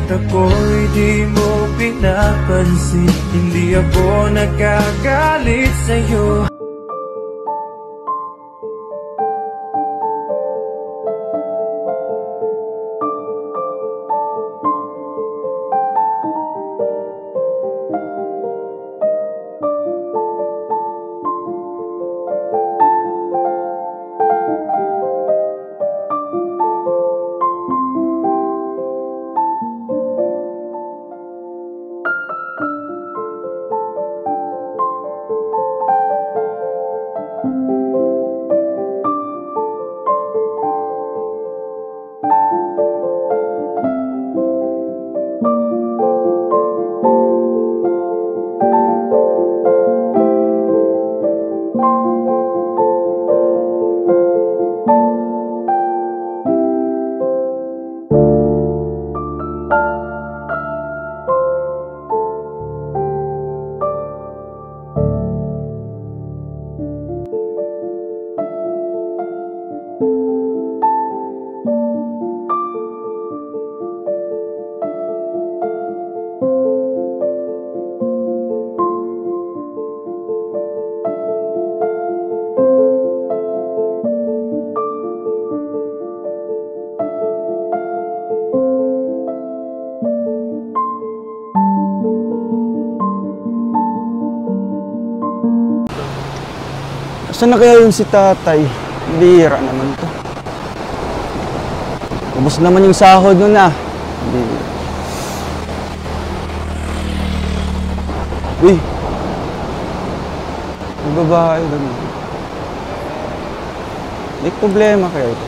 Bakit ako'y di mo pinapansin? Hindi ako nagkagalit sa'yo. Saan na kaya yung si tatay? Bihira naman to. Ubus naman yung sahod nun ah. Bihira. Uy! May babae doon. May problema kaya ito?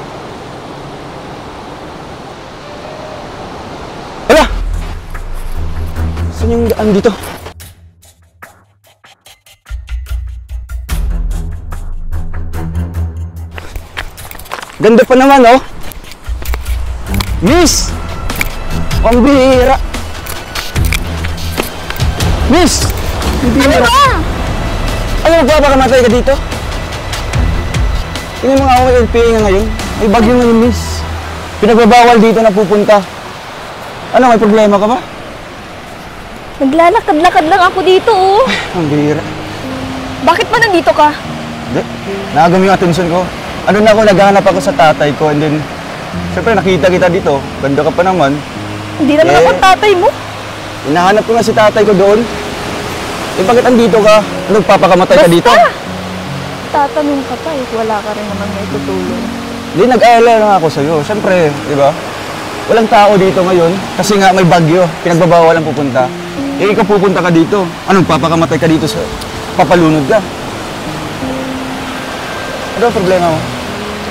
Hala! Saan yung daan dito? Ganda pa naman, oh! Miss! Pambihira! Miss! Ano ba? Ano, magpapakamatay ka dito? Tingnan mo nga ako kay LPA nga ngayon. May bagyo ngayon, miss. Pinagbabawal dito na pupunta. Ano, may problema ka ba? Naglalakad-lakad lang ako dito, oh. Ang bihira. Bakit ba nandito ka? Hindi. Naagam yung atensyon ko. Ano na ako, naghahanap ako sa tatay ko. And then, siyempre nakita kita dito. Ganda ka pa naman. Hindi naman ako tatay mo. Hinahanap ko nga si tatay ko doon. Eh, bakit andito ka? Ano, papakamatay ka dito? Tatanong ka pa eh. Wala ka rin naman may tutulong. Hindi, nag-aalala lang ako sa'yo. Siyempre, di ba? Walang tao dito ngayon. Kasi nga may bagyo. Pinagbabawal ang pupunta. Eh, ikaw pupunta ka dito. Ano, papakamatay ka dito sa... Papalunod ka. Ano ang problema mo?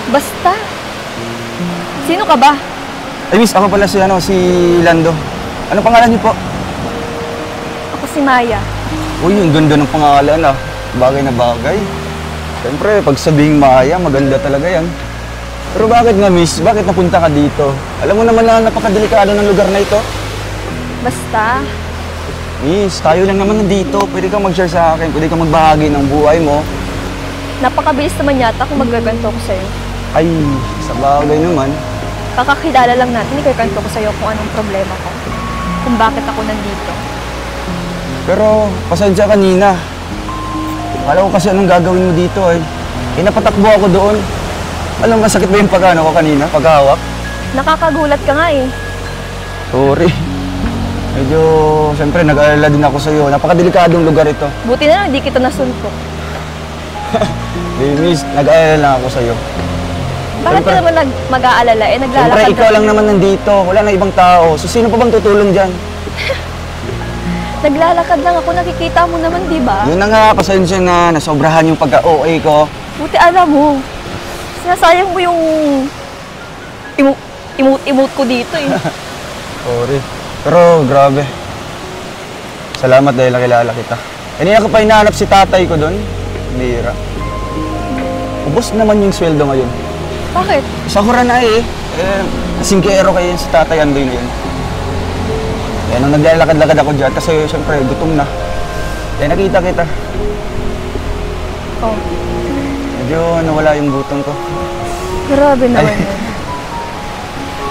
Basta. Sino ka ba? Ay, miss, ako pala si Lando. Ano pangalan niyo po? Ako si Maya. Uy, ang ganda ng pangalan ah. Bagay na bagay. Siyempre, pag sabing Maya, maganda talaga yan. Pero bakit nga, miss? Bakit napunta ka dito? Alam mo naman na napakadelikado ng lugar na ito. Basta. Miss, tayo lang naman nandito. Pwede kang mag-share sa akin. Pwede kang magbahagi ng buhay mo. Napakabilis naman yata kung magaganto ko sa'yo. Ay, sa bagay naman. Kakakilala lang natin, ikakanto ko sa'yo kung anong problema ko. Kung bakit ako nandito. Pero, pasensya kanina. Akala ko kasi anong gagawin mo dito eh. Eh, napatakbo ako doon. Alam, masakit ba yung pagkano ko kanina, paghahawak? Nakakagulat ka nga eh. Sorry. Medyo, siyempre, nag-aalala din ako sa'yo. Napakadelikadong lugar ito. Buti na lang, hindi kita nasuntok. Miss, nag-aalala lang ako sa'yo. Bakit ka naman mag-aalala? Eh, naglalakad. Siyempre, ikaw lang naman nandito. Wala na ibang tao. So, sino pa bang tutulong dyan? Naglalakad lang ako. Nakikita mo naman, di ba? Yun na nga, pasensya na. Nasobrahan yung pagka-OA ko. Buti alam mo. Sinasayang mo yung imut ko dito eh. Sorry. Pero, grabe. Salamat dahil nakilala kita. Kanina ko pa hinahanap si tatay ko doon. Bira. Ubos naman yung sweldo ngayon. Bakit? Sakura na eh. Singkero kayo si tatay Andoy na yun. Kaya nung naglalakad-lakad ako dyan, kasi siyempre gutom na. Kaya nakita kita. Oh. Medyo nawala yung gutom ko. Grabe naman Ay. yun.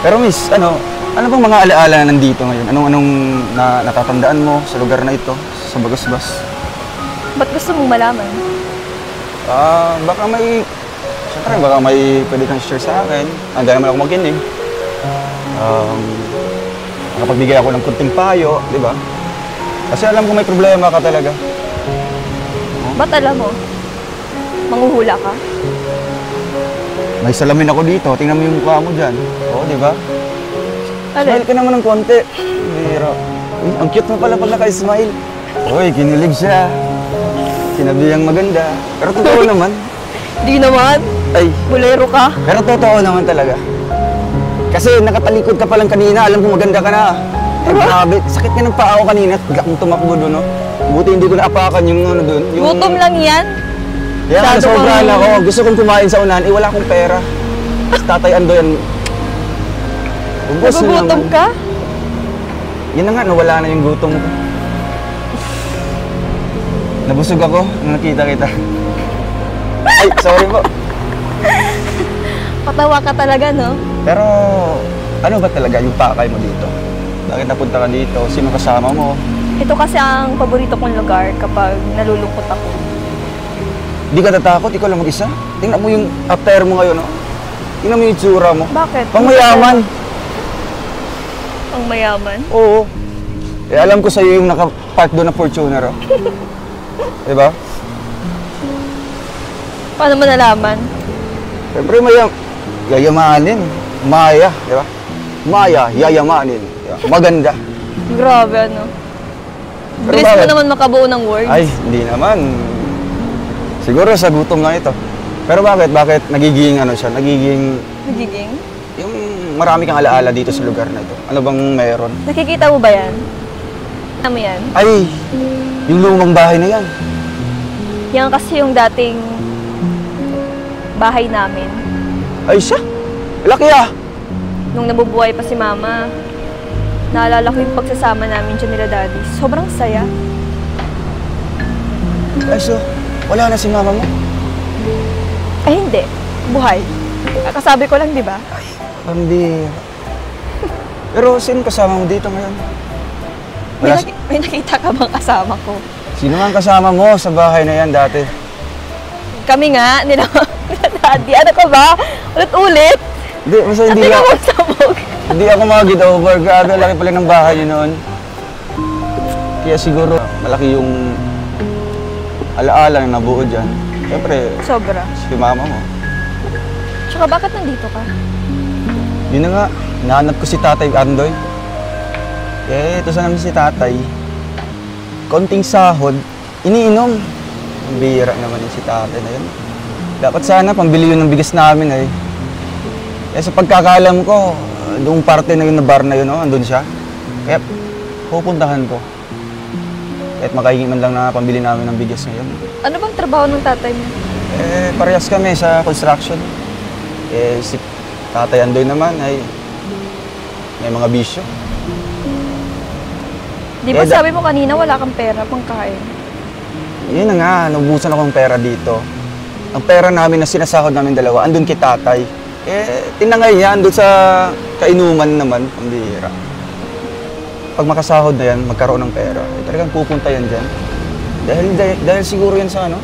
Pero miss, Ano bang mga alaala na nandito ngayon? Anong natatandaan mo sa lugar na ito, sa Bagasbas? Ba't gusto mong malaman? Baka siyempre baka may pwede kang share sa akin. Handa naman ako makinig. Nakapagbigay ako ng kunting payo, di ba? Kasi alam ko may problema ka talaga. Ba't alam mo? Manghuhula ka? May salamin ako dito, tingnan mo yung mukha mo dyan. Oo, di ba? Alin? Smile ka naman ng konti. Biro. Ang cute mo pala pag naka-smile. Uy, kinilig siya. Sinabihang maganda. Pero totoo naman. Di naman. Ay, Bulero ka. pero totoo naman talaga. Kasi nakatalikod ka pa lang kanina, alam ko maganda ka na. Eh, grabe, sakit ka ng paa ko kanina. Bigla kong tumakbo doon, no? Buti hindi ko naapakan yung ano doon. Gutom lang yan. Kaya nga, Masyado sobrahan kang- ako. Gusto kong kumain sa unahan, wala akong pera. Si Tatay Andoy, ubos na Nagugutom naman. ka? Yun na nga, nawala na yung gutom ko. Nabusog ako nung nakita kita. Ay, sorry po. Patawa ka talaga, no? Pero, ano ba talaga yung pakay mo dito? Bakit napunta ka dito? Sino kasama mo? Ito kasi ang paborito kong lugar kapag nalulungkot ako. Di ka tatakot? Ikaw lang mag-isa? Tingnan mo yung attire mo ngayon, no? Tingnan mo yung itsura mo. Bakit? Pangmayaman. Ang mayaman? Oo. Eh, alam ko sa'yo yung nakapark doon na Fortuner, oh. Diba? Paano mo nalaman? Siyempre, yayamanin. Maya, di ba? Maya, yayamanin. Diba? Maganda. Grabe, ano? Pero Bilis mo bakit? naman makabuo ng words. Ay, hindi naman. Siguro sa gutom lang ito. Pero bakit? Bakit nagiging ano siya? Nagiging Nagiging? yung marami kang alaala dito sa lugar na ito. Ano bang meron? Nakikita mo ba yan? Ano yan? Ay, yung lumang bahay na yan. Yan kasi yung dating bahay namin. Ay siya, laki ah. Nung nabubuhay pa si Mama, naalala ko yung pagsasama namin dyan nila Daddy. Sobrang saya. Ay so, wala na si mama mo? Ay, hindi. Buhay. Kasabi ko lang, di ba? Hindi. Pero sino kasama mo dito ngayon? May, Wala, may nakita ka bang kasama ko? sino nga ang kasama mo sa bahay na yan dati? Kami nga, nila Daddy. Ano ka ba? Ulit-ulit. Hindi, basta At hindi ikaw ako, magsabog. hindi ako mag-get over. Grabe, laki pala ng bahay niyo noon. Kaya siguro malaki yung alaala na nabuo dyan. Siyempre, Sobra. si mama mo. Tsaka bakit nandito ka? Yun na nga, nahanap ko si Tatay Andoy. Eh, ito sa namin si Tatay. Konting sahod, iniinom. Ang bihira naman yung si Tatay na yun. Dapat sana pambili yun ng bigas namin eh. Eh, sa pagkakaalam ko, doong parte na yun na bar na yun, oh, andun siya. Kaya, pupuntahan ko. Kahit makahingi man lang na pambili namin ng bigas ngayon. Ano bang trabaho ng tatay mo? Eh, parehas kami sa construction. Eh, si Tatay Andoy naman ay may mga bisyo. Di ba Eh, sabi mo kanina wala kang pera pang kain? Yun na nga, nabubusan ako ng pera dito. Ang pera namin na sinasahod namin dalawa, andun kay Tatay. Eh, tinangay niya, andun sa kainuman naman, ang bihira. Pag makasahod na yan, magkaroon ng pera, eh, talagang pupunta yan dyan. Dahil siguro yan sa ano,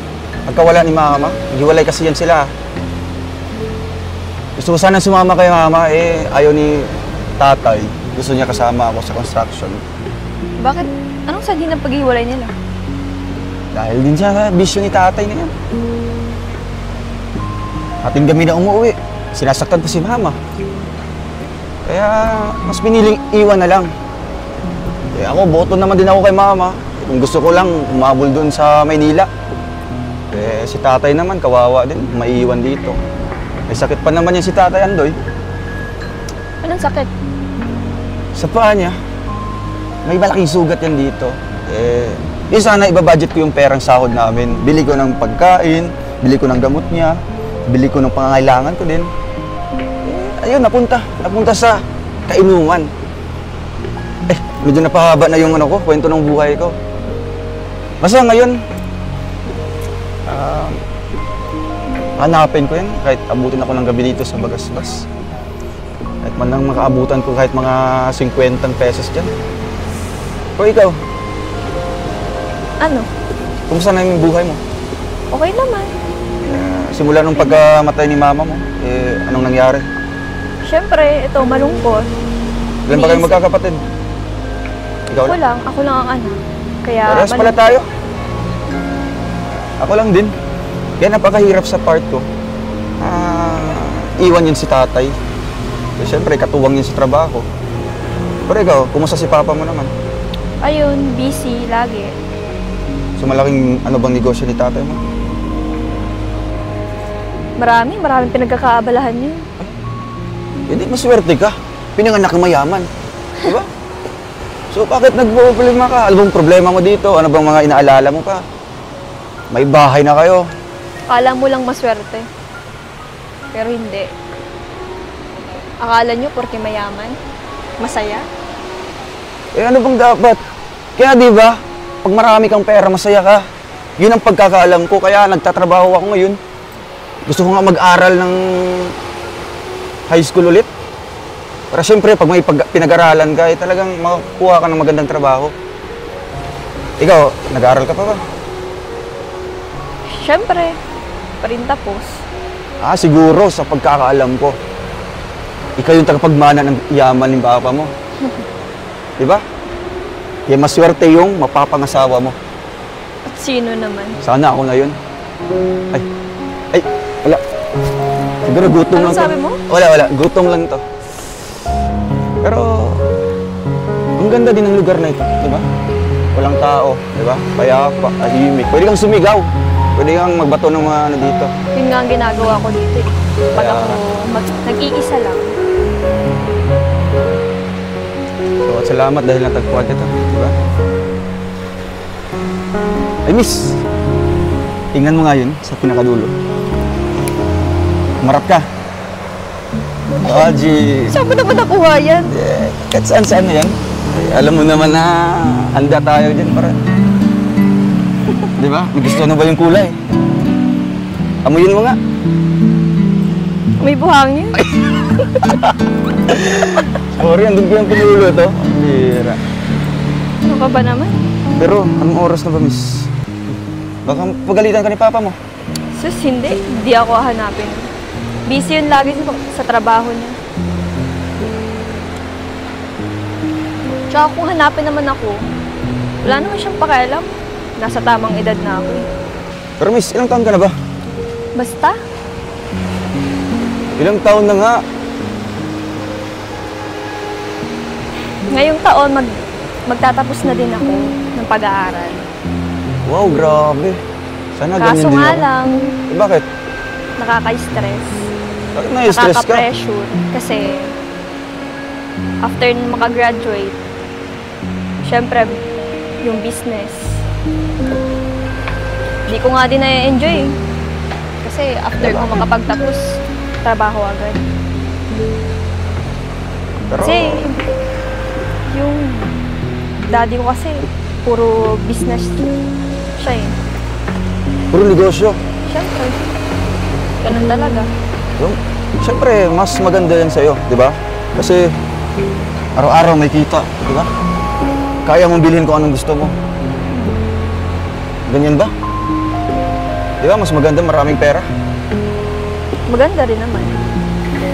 pagkawala ni Mama, naghiwalay kasi yan sila. Gusto ko sana sumama kay Mama, eh, ayaw ni Tatay. Gusto niya kasama ako sa construction. Bakit? Anong sanhi ng paghiwalay nila? Dahil din sa bisyo ni Tatay na yan. Ating kami na umuwi, sinasaktan pa si Mama. Kaya mas piniling iwan na lang. Eh ako, boto naman din ako kay Mama. Kung gusto ko lang, umabol doon sa Maynila. Eh si Tatay naman, kawawa din, maiiwan dito. May sakit pa naman yan si Tatay Andoy. Anong sakit? Sa paa niya, may malaking sugat yan dito. Eh, yun sana ibabudget ko yung perang sahod namin. Bili ko ng pagkain, bili ko ng gamot niya, bili ko ng pangangailangan ko din. Eh, ayun, napunta sa kainuman. Eh, medyo napahaba na yung ano ko, kwento ng buhay ko. Basta ngayon, hanapin ko yan, kahit abutin ako ng gabi dito sa Bagasbas. At man lang makaabutan ko kahit mga 50 pesos dyan. O ikaw, Ano? kumusta na yung buhay mo? Okay naman. Simula nung pagkamatay ni mama mo, anong nangyari? Siyempre, ito, malungkot. Ilan ba kayong magkakapatid? Ikaw lang? Ako lang ang anak. Kaya, Parehas pala tayo. Ako lang din. Kaya napakahirap sa part ko. Iwan yun si tatay. Siyempre, katuwang yun sa trabaho. Pero ikaw, kumusta si papa mo naman? Ayun, busy lagi. So malaking ano bang negosyo ni tatay mo? Maraming pinagkakaabalahan yun. Hindi, maswerte ka. Pinanganak ng mayaman. Diba? So bakit nagpo-problema ka? Ano bang problema mo dito? Ano bang mga inaalala mo pa? May bahay na kayo. Akala mo lang maswerte. Pero hindi. Akala nyo porke mayaman? Masaya? Ano bang dapat? Kaya di ba, pag marami kang pera, masaya ka. Yun ang pagkakaalam ko, kaya nagtatrabaho ako ngayon. Gusto ko nga mag-aral ng high school ulit. Para siyempre, pag may pinag-aralan ka, talagang makukuha ka ng magandang trabaho. Ikaw, nag-aaral ka pa ba? Siyempre, pa rin tapos. Siguro, sa pagkakaalam ko, ikaw yung tagapagmana ng yaman ng papa mo. Diba? Kaya maswerte yung mapapangasawa mo. At sino naman? Sana ako na yun. Ay, wala. Siguro gutom Anong lang to. sabi mo? Wala. Gutom lang to. Pero, ang ganda din ng lugar na ito, di ba? Walang tao, di ba? Payapa, tahimik. Pwede kang sumigaw. Pwede kang magbato ng mga ano dito. Yun nga ang ginagawa ko dito eh. Pag Kaya- ako nag-iisa lang. So, at salamat dahil natagpuan kita, di ba? Ay, miss! Tingnan mo nga yun sa pinakadulo. Marap ka. G. Saan mo naman nakuha yan? Kahit saan na yan. Alam mo naman na handa tayo dyan para... Di ba? Gusto na ba yung kulay? Amuyin mo nga. May buhangin? Sorry, andun ko yung pinulo to. Bira. Ano ka ba naman? Pero, anong oras na ba, miss? Baka pagalitan ka ni papa mo. Sus, hindi. Hindi ako hahanapin. Busy yun lagi sa trabaho niya. Tsaka kung hanapin naman ako, wala naman siyang pakialam. Nasa tamang edad na ako eh. Pero miss, ilang taon ka na ba? Basta, Ilang taon na nga. ngayong taon magtatapos na din ako ng pag-aaral. Wow, grabe. Sana ganyan Kaso din nga ako. lang, Bakit? nakaka-stress. Bakit na-stress ka? Nakaka-pressure. Kasi, after makagraduate, syempre, yung business, hindi ko nga din na-enjoy. Kasi after ko makapagtapos, trabaho agad. Pero, Kasi, yung daddy ko kasi, puro business siya eh. puro negosyo. Syempre, ganun talaga. Yung, siyempre, mas maganda yan sa'yo, di ba? Kasi, araw-araw may kita, di ba? Kaya mong bilhin kung anong gusto mo. Ganyan ba? Di ba, mas maganda maraming pera? Maganda rin naman.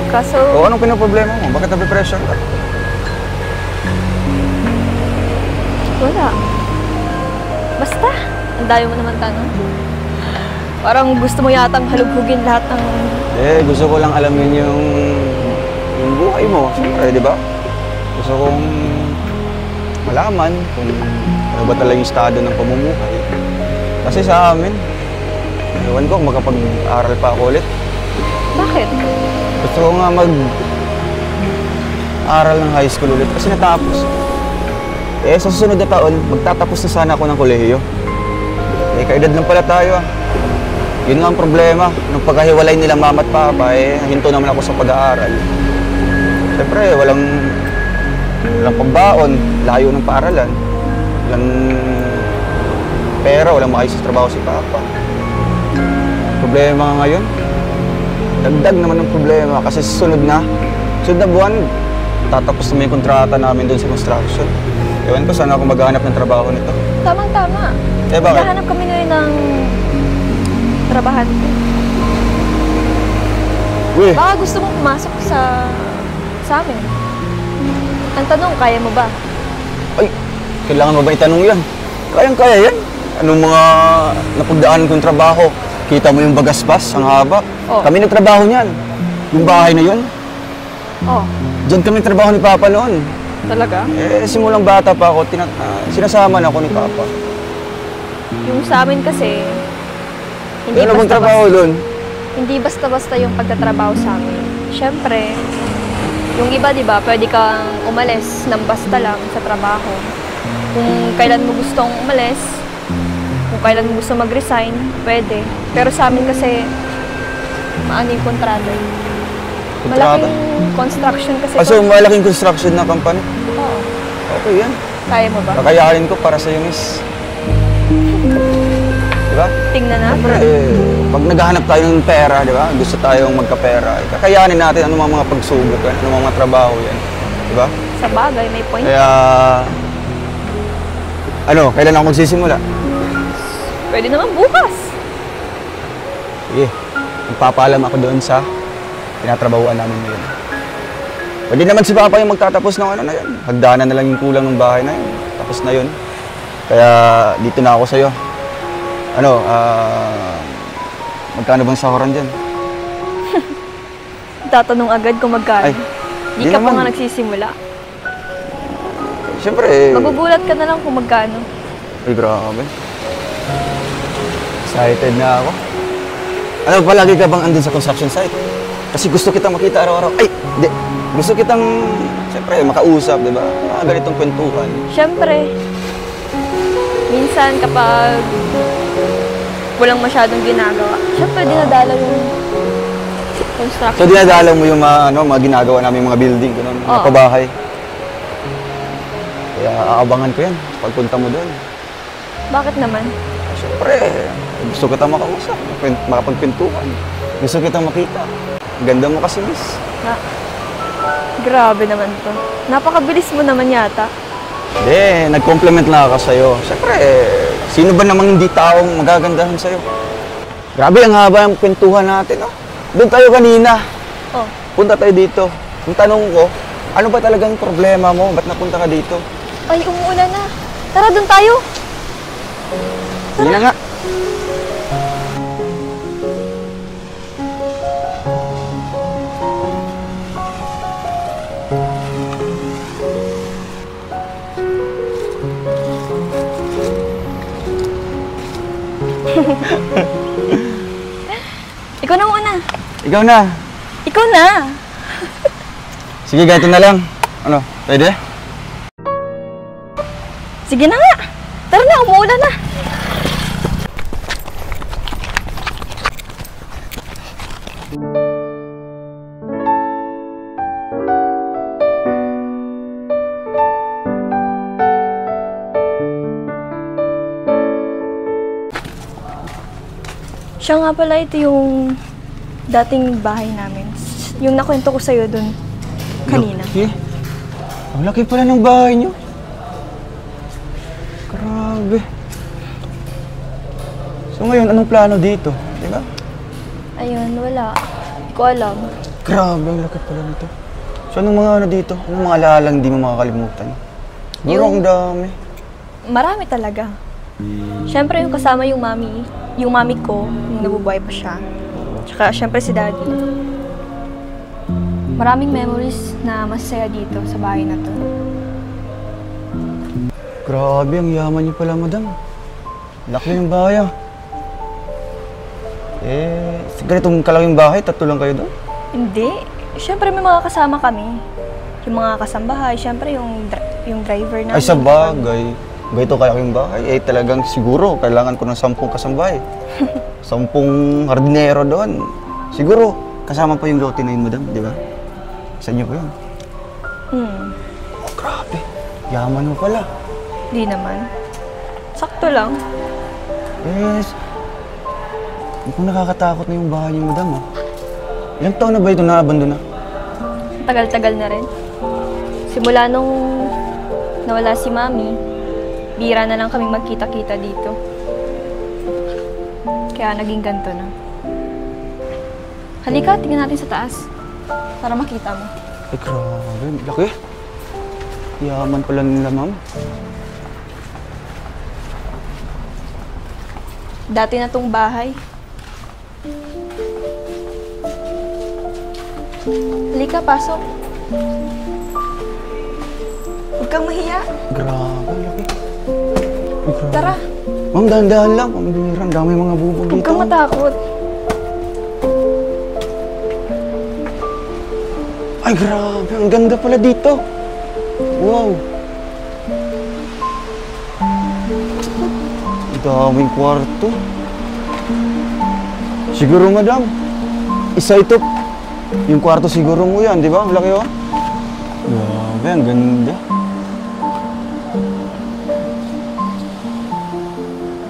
Kaso, O anong pinaproblema mo? Bakit nape-pressure ka? wala. Basta, ang dayo mo naman tanong. Parang gusto mo yatang halughugin lahat ng... Gusto ko lang alamin yung buhay mo, siyempre, di ba? Gusto kong malaman kung ano ba talaga yung estado ng pamumuhay. Kasi sa amin, ewan ko kung makapag-aral pa ako ulit. Bakit? Gusto ko nga mag-aral ng high school ulit kasi natapos. Sa susunod na taon, magtatapos na sana ako ng kolehiyo. Kaedad lang pala tayo ah. Yun nga ang problema. Nung pagkahiwalay nila mama at papa, hinto naman ako sa pag-aaral. Siyempre, walang pambaon, layo ng paaralan. Walang pera, walang maayos sa trabaho si papa. Problema nga ngayon, dagdag naman ng problema kasi susunod Sunod na buwan, tatapos na yung kontrata namin doon sa construction. Ewan ko, saan ako maghahanap ng trabaho nito. Tamang-tama. Eh, bakit? Naghahanap kami ngayon ng trabahante. Uy, Baka gusto mong pumasok sa amin. Ang tanong, kaya mo ba? ay, kailangan mo ba itanong yan? Kayang-kaya yan. Anong mga napagdaanan kong trabaho? Kita mo yung bagaspas, ang haba. Oh. Kami nagtrabaho niyan. Yung bahay na yun, Oh, diyan kami nagtrabaho ni Papa noon. talaga? Eh, simulang bata pa ako, sinasama na ako ni Papa. Yung sa amin kasi, hindi Ano bang trabaho doon? hindi basta-basta yung pagtatrabaho sa amin. Siyempre, yung iba, di ba, pwede kang umalis ng basta lang sa trabaho. Kung kailan mo gustong umalis, kung kailan mo gusto mag-resign, pwede. Pero sa amin kasi, maano yung kontrata. Kontrata? Malaking construction kasi. So, malaking construction na company? Oo. Okay yan. Kaya mo ba? Kakayanin ko para sa'yo, miss. Diba? Tingnan natin. Pag naghahanap tayo ng pera, di ba? Gusto tayong magkapera. Kakayanin natin ano mga pagsubok yan, ano mga trabaho yan. Diba? Sa bagay, may point. Kaya, kailan ako magsisimula? Pwede naman bukas. Sige, magpapaalam ako doon sa tinatrabahuan namin ngayon. Pwede naman si Papa yung magtatapos ng ano na yan. Hagdanan na lang yung kulang ng bahay na yun. Tapos na yun. Kaya dito na ako sa'yo. Magkano bang sahuran dyan? Tatanong agad kung magkano. Ay, Di di ka pa naman. nga nagsisimula. Siyempre, Magugulat ka na lang kung magkano. ay grabe. Excited na ako. Palagi ka bang andun sa construction site? Kasi gusto kitang makita araw-araw. Ay, hindi. Gusto kitang, siyempre, makausap, di ba? Mga ganitong kwentuhan. Siyempre, minsan kapag walang masyadong ginagawa, siyempre dinadala yung construction. So, dinadala mo yung mga ginagawa namin, mga building, ganun, mga Oo. pabahay. Kaya aabangan ko yan pagpunta mo doon. Bakit naman? Siyempre, gusto kitang makausap, makapagkwentuhan. Gusto kitang makita. Ganda mo kasi, miss. Grabe naman to. Napakabilis mo naman yata. Hindi, nag-compliment lang ako sa'yo. Siyempre, sino ba namang hindi taong magagandahan sa'yo? Grabe, ang haba ng kwentuhan natin, oh. Doon tayo kanina. Oh, Punta tayo dito. Ang tanong ko, ano ba talagang problema mo? Ba't napunta ka dito? ay umuulan na. Tara, dun tayo. Sige na nga. Ikaw na muna. Ikaw na. Ikaw na. Sige, ganito na lang. Ano, pwede? Sige na nga. Tara na, umuulan na. Siya nga pala, ito yung dating bahay namin. Yung nakwento ko sa'yo dun kanina. Laki. Ang laki pala ng bahay niyo. Grabe. So ngayon, anong plano dito? Di ba? Ayun, wala. Hindi ko alam. Grabe, ang laki pala nito. So anong mga ano dito? Anong mga alalang hindi mo makakalimutan? Siguro ang dami. Marami talaga. Siyempre yung kasama yung mami ko, yung nabubuhay pa siya. Tsaka siyempre si daddy. Maraming memories na masaya dito sa bahay na to. Grabe, ang yaman niyo pala, madam. Laki ng bahay, ah. Sa ganitong kalaking bahay, tatlo lang kayo doon? Hindi. Siyempre may mga kasama kami. Yung mga kasambahay, siyempre yung driver namin. Ay, sa bagay. Ganito kalaking bahay. Talagang siguro, kailangan ko ng 10 kasambahay. 10 hardinero doon. Siguro, kasama pa yung lote na yun, madam, di ba? Sa inyo po yun. Oh, grabe. Yaman mo pala. Di naman. Sakto lang. Yes. Kung nakakatakot na yung bahay niyo, madam, ah. Ilang taon na ba ito na-abandon na? matagal-tagal na rin. Simula nung nawala si Mami, bira na lang kami magkita-kita dito. Kaya naging ganito na. Halika, tingnan natin sa taas. Para makita mo. Ay, grabe. Laki. Yaman pala nila, ma'am. Dati na tong bahay. Halika, pasok. Huwag kang mahiya. Grabe, laki. Ay, grabe. Tara. Ma'am, dahan-dahan lang. Ang dami mga bubong dito. Huwag kang matakot. Ay, grabe. Ang ganda pala dito. Wow. Ang daming kwarto. Siguro, madam. Isa ito. Yung kwarto siguro mo yan, di ba? Laki, oh. Grabe, ang ganda.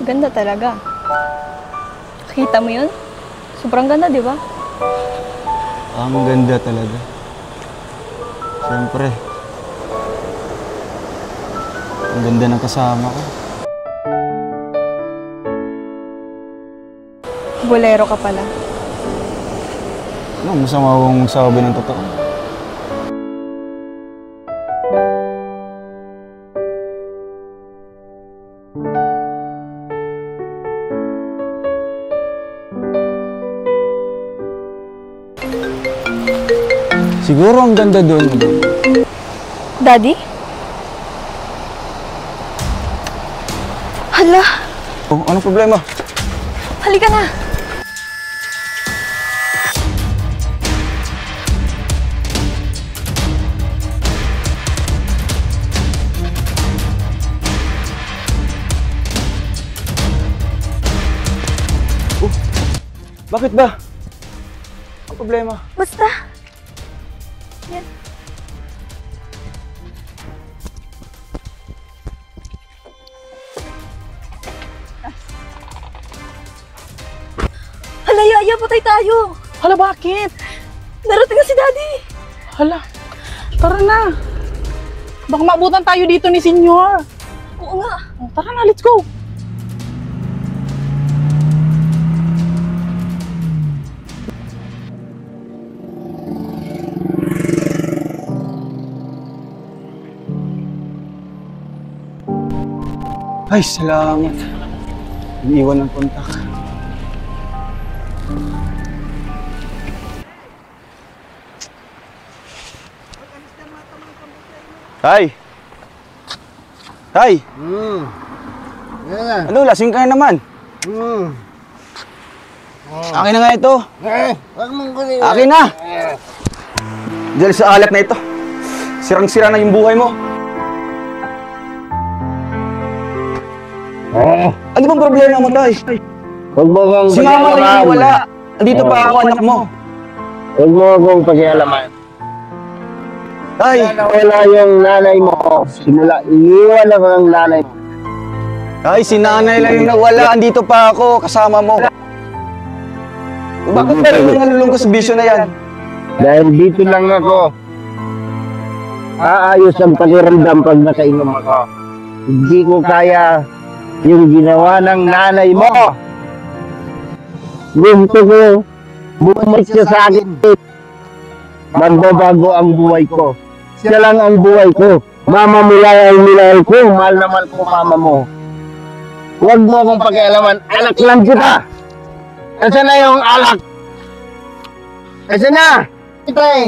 Ganda talaga. Nakita mo yun? Sobrang ganda, di ba? Ang ganda talaga. Siyempre. Ang ganda ng kasama ko. Bolero ka pala. Ano, masama akong sabi ng totoo. Siguro ang ganda doon. Daddy? Hala! Oh, anong problema? Halika na! Oh, bakit ba? Ang problema? Basta! Yan. Hala, Yaya, patay tayo! Hala, bakit? Narating na si Daddy! Hala, tara na. Baka maabutan tayo dito ni Senyor. Oo nga! Oh, tara na, let's go. Ay, salamat. Iniwan ng kontak. Tay! Tay! Yan. Ano, lasing ka na naman. Akin na nga ito. Wag mong kunin. Akin na! Dahil sa alak na ito, sirang-sira na yung buhay mo. Ano bang problema mo, Tay? Huwag mo kong Si Mama na yung wala. Andito pa ako, anak mo. Huwag mo kong pakialaman. Tay! Wala yung nanay mo. Simula, iiwan ako ng nanay mo. Tay, si nanay lang yung nawala. Andito pa ako, kasama mo. Bakit tayo yung nalulung ko sa bisyo na yan? Dahil dito lang ako. Aayos ang pakiramdam pag nakainom ako. Hindi ko kaya yung ginawa ng nanay mo. Gusto ko bumalik siya sa akin. Magbabago ang buhay ko. Siya lang ang buhay ko. Mama mo lang ang minahal ko. Mahal na mahal ko mama mo. Huwag mo akong pakialaman. Anak lang kita. Nasaan na yung alak? Nasaan na? Ito eh.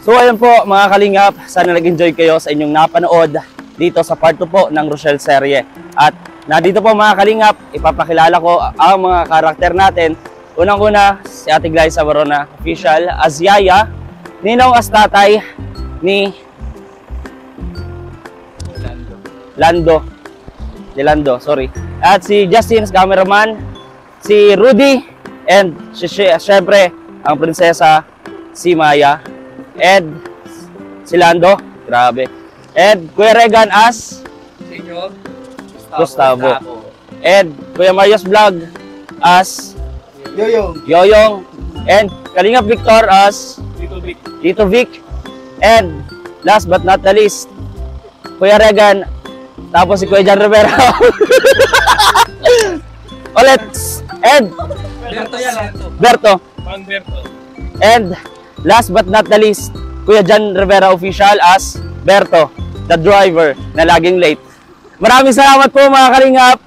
So ayun po mga kalingap, sana nag-enjoy kayo sa inyong napanood dito sa part 2 po ng Rochelle serye. At nandito po mga kalingap, ipapakilala ko ang mga karakter natin. Unang-una, si Ate Glyza Barona Official as Yaya, Ninong as tatay ni Lando, sorry. At si Justin as cameraman, si Rudy, and syempre, ang prinsesa, si Maya, and si Lando, grabe. And Kuya Regan as Senyor Gustavo. And Kuya Marios Vlog as Yoyong. And Kalingap Victor as Tito Vic. And last but not the least, Kuya Regan, tapos si Kuya Jan Rivera. Ulit. And Berto. And last but not the least, Kuya Jan Rivera official as Berto, the driver na laging late. Maraming salamat po mga kalingap.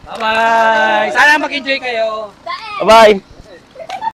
Bye-bye! Sana mag-enjoy kayo! Bye-bye!